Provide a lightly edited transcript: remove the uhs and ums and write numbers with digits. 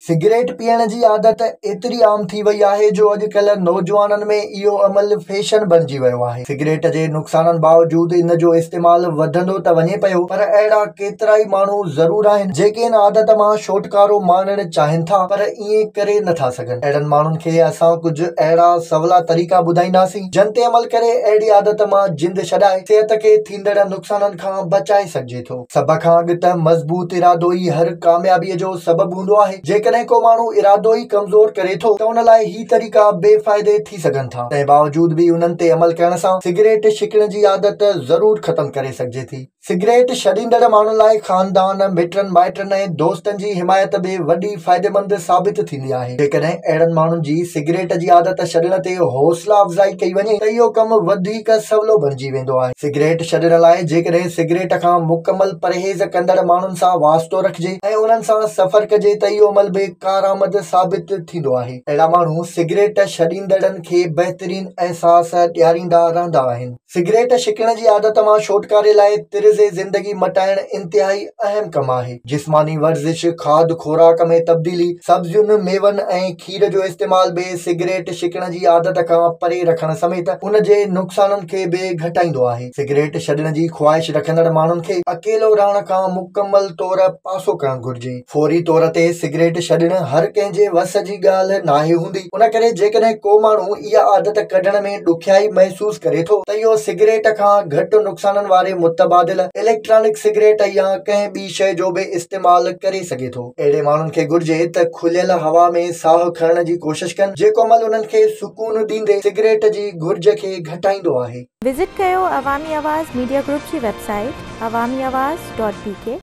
Cigarette पीअण जी आदत एतिरी आम थी वई आहे जो अॼुकल्ह नौजवाननि में इहो अमल फैशन बणिजी वियो आहे। सिगरेट जे नुक़साननि बावजूदि इन जो इस्तेमालु वधंदो त वञे पियो, पर अहिड़ा केतिरा ई माण्हू ज़रूर आहिनि जेके इन आदत मां छुटकारो माणणु चाहिनि था, पर ईअं करे नथा सघनि। अहिड़नि माण्हुनि खे असां कुझु अहिड़ा सवला तरीक़ा ॿुधाईंदासीं जिन ते अमल करे अहिड़ी आदत मां जिंद छॾाए सिहत खे थींदड़ नुक़साननि खां बचाए सघिजे थो। सभ खां अॻु त मज़बूत इरादो ई हर कामयाबीअ जो सबबु हूंदो आहे। जेकॾहिं को माण्हू इरादो ई कमज़ोर करे थो त उन लाइ ही तरीक़ा बेफ़ाइदे थी सघनि था। तंहिं बावजूद भी उन्हनि ते अमल करण सां सिगरेट छिकण जी आदत ज़रूर ख़त्म करे सघिजे थी। सिगरेट छॾींदड़ माण्हुनि लाइ खानदान, मिटनि माइटनि ऐं दोस्तनि जी हिमायत बि वॾी फ़ाइदेमंद साबित थींदी आहे। जेकॾहिं अहिड़नि माण्हुनि जी सिगरेट जी आदत छॾण ते हौसला अफ़ज़ाई कई वञे त इहो कमु वधीक सवलो बणिजी वेंदो आहे। सिगरेट छॾण लाइ जेकॾहिं सिगरेट खां मुकमल परहेज़ कंदड़ माण्हुनि सां वास्तो रखिजे ऐं उन्हनि सां सफ़र कजे त इहो अमल बि कारआमद साबित थींदो आहे। अहिड़ा माण्हू सिगरेट छॾींदड़नि खे बहितरीन एहसास ॾियारींदा रहंदा आहिनि। सिगरेट छिकण जी आदत मां छुटकारे लाइ तिर्ज़े ज़िंदगी मटाइण इंतिहाई अहम कमु आहे। जिस्मानी वर्जिश, खाद खुराक में तब्दीली, सब्जियुनि, मेवनि ऐं खीर जो इस्तेमाल बि सिगरेट छिकण जी आदत खां परे रखण समेत उन जे नुक़साननि खे बि घटाईंदो आहे। सिगरेट छॾण जी ख़्वाहिश रखंदड़ माण्हुनि खे अकेलो रहण खां मुकमल तौर पासो करणु घुर्जे। फौरी तौर ते सिगरेट छॾण हर कंहिंजे वस जी ॻाल्हि नाहे हूंदी। उन करे जेकॾहिं को माण्हू इहा आदत कढण में ॾुखियाई महसूस करे थो त इहो सिगरेट खां घटि नुक़साननि वारे मुतबादिल इलेक्ट्रॉनिक सिगरेट या कंहिं ॿी शइ जो बि इस्तेमालु करे सघे थो। अहिड़े माण्हुनि खे घुर्जे त खुलियल हवा में साहु खणण जी कोशिश कनि, जेको अमल उन्हनि खे सुकून ॾींदे सिगरेट जी घुर्ज खे घटाईंदो आहे। विज़िट कयो अवामी आवाज़ मीडिया ग्रुप जी वेबसाइट awamiawaz.pk